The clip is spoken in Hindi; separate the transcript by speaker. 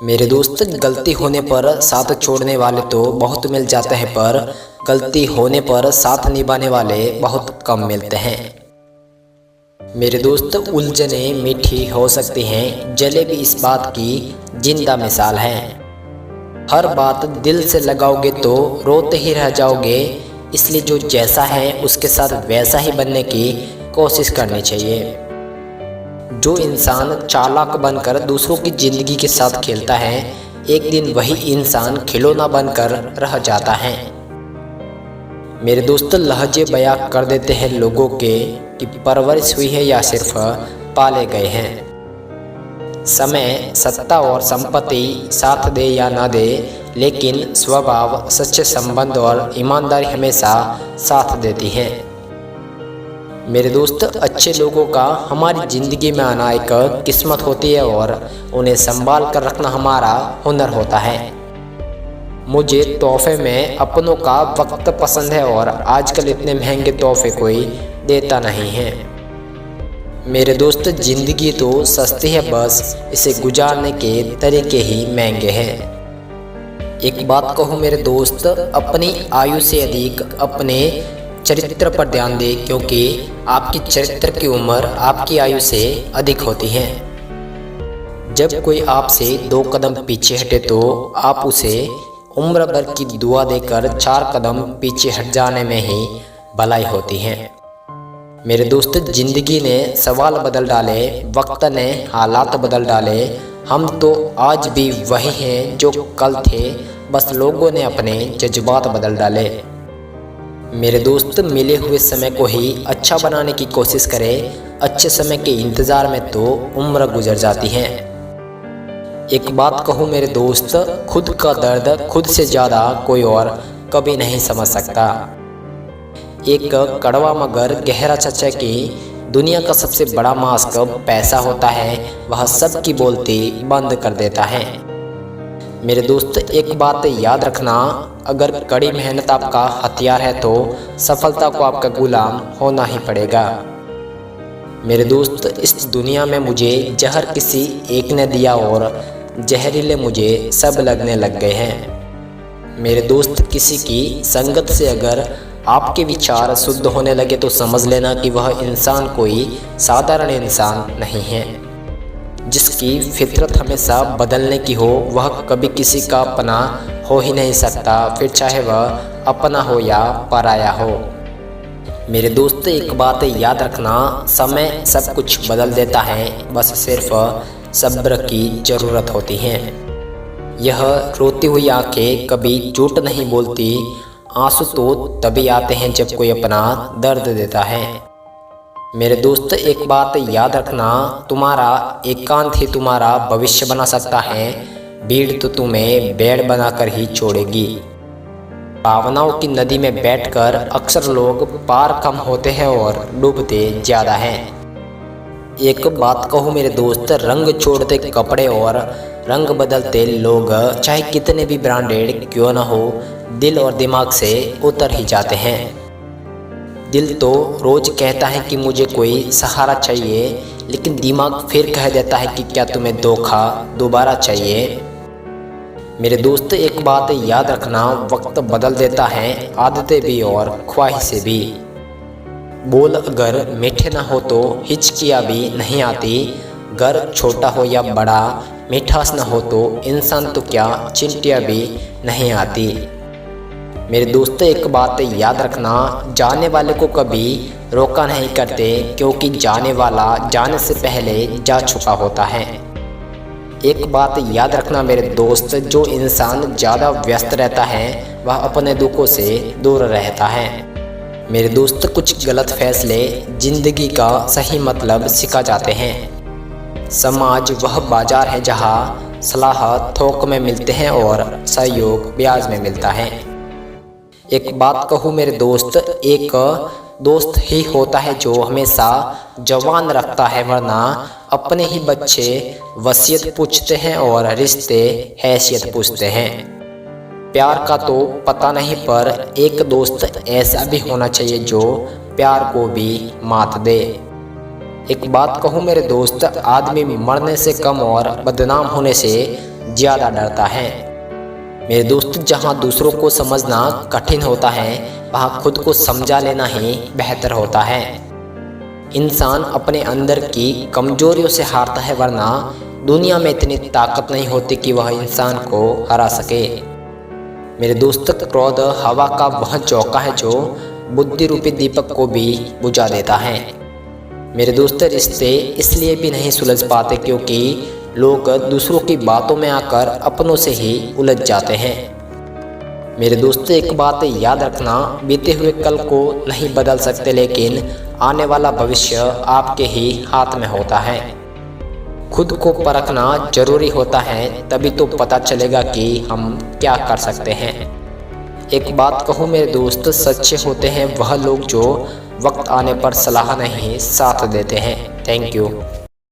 Speaker 1: मेरे दोस्त, गलती होने पर साथ छोड़ने वाले तो बहुत मिल जाते हैं, पर गलती होने पर साथ निभाने वाले बहुत कम मिलते हैं। मेरे दोस्त, उलझने मीठी हो सकती हैं, जलेबी इस बात की जिंदा मिसाल है। हर बात दिल से लगाओगे तो रोते ही रह जाओगे, इसलिए जो जैसा है उसके साथ वैसा ही बनने की कोशिश करनी चाहिए। जो इंसान चालाक बनकर दूसरों की जिंदगी के साथ खेलता है, एक दिन वही इंसान खिलौना बनकर रह जाता है। मेरे दोस्त, लहजे बयां कर देते हैं लोगों के कि परवरिश हुई है या सिर्फ पाले गए हैं। समय, सत्ता और संपत्ति साथ दे या ना दे, लेकिन स्वभाव, सच्चे संबंध और ईमानदारी हमेशा साथ देती है। मेरे दोस्त, अच्छे लोगों का हमारी ज़िंदगी में आना एक किस्मत होती है और उन्हें संभाल कर रखना हमारा हुनर होता है। मुझे तोहफे में अपनों का वक्त पसंद है और आजकल इतने महंगे तोहफे कोई देता नहीं है। मेरे दोस्त, ज़िंदगी तो सस्ती है, बस इसे गुजारने के तरीके ही महंगे हैं। एक बात कहूँ मेरे दोस्त, अपनी आयु से अधिक अपने चरित्र पर ध्यान दे, क्योंकि आपकी चरित्र की उम्र आपकी आयु से अधिक होती है। जब कोई आपसे 2 कदम पीछे हटे तो आप उसे उम्र भर की दुआ देकर 4 कदम पीछे हट जाने में ही भलाई होती है। मेरे दोस्त, जिंदगी ने सवाल बदल डाले, वक्त ने हालात बदल डाले, हम तो आज भी वही हैं जो कल थे, बस लोगों ने अपने जज्बात बदल डाले। मेरे दोस्त, मिले हुए समय को ही अच्छा बनाने की कोशिश करें, अच्छे समय के इंतज़ार में तो उम्र गुजर जाती है। एक बात कहूँ मेरे दोस्त, खुद का दर्द खुद से ज़्यादा कोई और कभी नहीं समझ सकता। एक कड़वा मगर गहरा सच्चा कि दुनिया का सबसे बड़ा मास्क पैसा होता है, वह सबकी बोलती बंद कर देता है। मेरे दोस्त, एक बात याद रखना, अगर कड़ी मेहनत आपका हथियार है तो सफलता को आपका गुलाम होना ही पड़ेगा। मेरे दोस्त, इस दुनिया में मुझे जहर किसी एक ने दिया और जहरीले मुझे सब लगने लग गए हैं। मेरे दोस्त, किसी की संगत से अगर आपके विचार शुद्ध होने लगे तो समझ लेना कि वह इंसान कोई साधारण इंसान नहीं है। जिसकी फितरत हमेशा बदलने की हो, वह कभी किसी का अपना हो ही नहीं सकता, फिर चाहे वह अपना हो या पराया हो। मेरे दोस्त, एक बात याद रखना, समय सब कुछ बदल देता है, बस सिर्फ सब्र की ज़रूरत होती है। यह रोती हुई आंखें कभी झूठ नहीं बोलती, आंसू तो तभी आते हैं जब कोई अपना दर्द देता है। मेरे दोस्त, एक बात याद रखना, तुम्हारा एकांत ही तुम्हारा भविष्य बना सकता है, भीड़ तो तुम्हें भेड़ बनाकर ही छोड़ेगी। भावनाओं की नदी में बैठकर अक्सर लोग पार कम होते हैं और डूबते ज़्यादा हैं। एक बात कहूँ मेरे दोस्त, रंग छोड़ते कपड़े और रंग बदलते लोग चाहे कितने भी ब्रांडेड क्यों ना हो, दिल और दिमाग से उतर ही जाते हैं। दिल तो रोज़ कहता है कि मुझे कोई सहारा चाहिए, लेकिन दिमाग फिर कह देता है कि क्या तुम्हें धोखा दोबारा चाहिए। मेरे दोस्त, एक बात याद रखना, वक्त बदल देता है आदतें भी और ख्वाहिशें भी। बोल अगर मीठे ना हो तो हिचकियाँ भी नहीं आती, घर छोटा हो या बड़ा, मिठास ना हो तो इंसान तो क्या चिंटियाँ भी नहीं आती। मेरे दोस्त, एक बात याद रखना, जाने वाले को कभी रोका नहीं करते, क्योंकि जाने वाला जाने से पहले जा चुका होता है। एक बात याद रखना मेरे दोस्त, जो इंसान ज़्यादा व्यस्त रहता है वह अपने दुखों से दूर रहता है। मेरे दोस्त, कुछ गलत फैसले जिंदगी का सही मतलब सिखा जाते हैं। समाज वह बाजार है जहाँ सलाह थोक में मिलते हैं और सहयोग ब्याज में मिलता है। एक बात कहूँ मेरे दोस्त, एक दोस्त ही होता है जो हमेशा जवान रखता है, वरना अपने ही बच्चे वसीयत पूछते हैं और रिश्ते हैसियत पूछते हैं। प्यार का तो पता नहीं, पर एक दोस्त ऐसा भी होना चाहिए जो प्यार को भी मात दे। एक बात कहूँ मेरे दोस्त, आदमी मरने से कम और बदनाम होने से ज़्यादा डरता है। मेरे दोस्त, जहाँ दूसरों को समझना कठिन होता है वहाँ खुद को समझा लेना ही बेहतर होता है। इंसान अपने अंदर की कमजोरियों से हारता है, वरना दुनिया में इतनी ताकत नहीं होती कि वह इंसान को हरा सके। मेरे दोस्त, क्रोध हवा का वह झोंका है जो बुद्धि रूपी दीपक को भी बुझा देता है। मेरे दोस्त, रिश्ते इसलिए भी नहीं सुलझ पाते क्योंकि लोग दूसरों की बातों में आकर अपनों से ही उलझ जाते हैं। मेरे दोस्त, एक बात याद रखना, बीते हुए कल को नहीं बदल सकते, लेकिन आने वाला भविष्य आपके ही हाथ में होता है। खुद को परखना जरूरी होता है, तभी तो पता चलेगा कि हम क्या कर सकते हैं। एक बात कहूँ मेरे दोस्त, सच्चे होते हैं वह लोग जो वक्त आने पर सलाह नहीं साथ देते हैं। Thank you.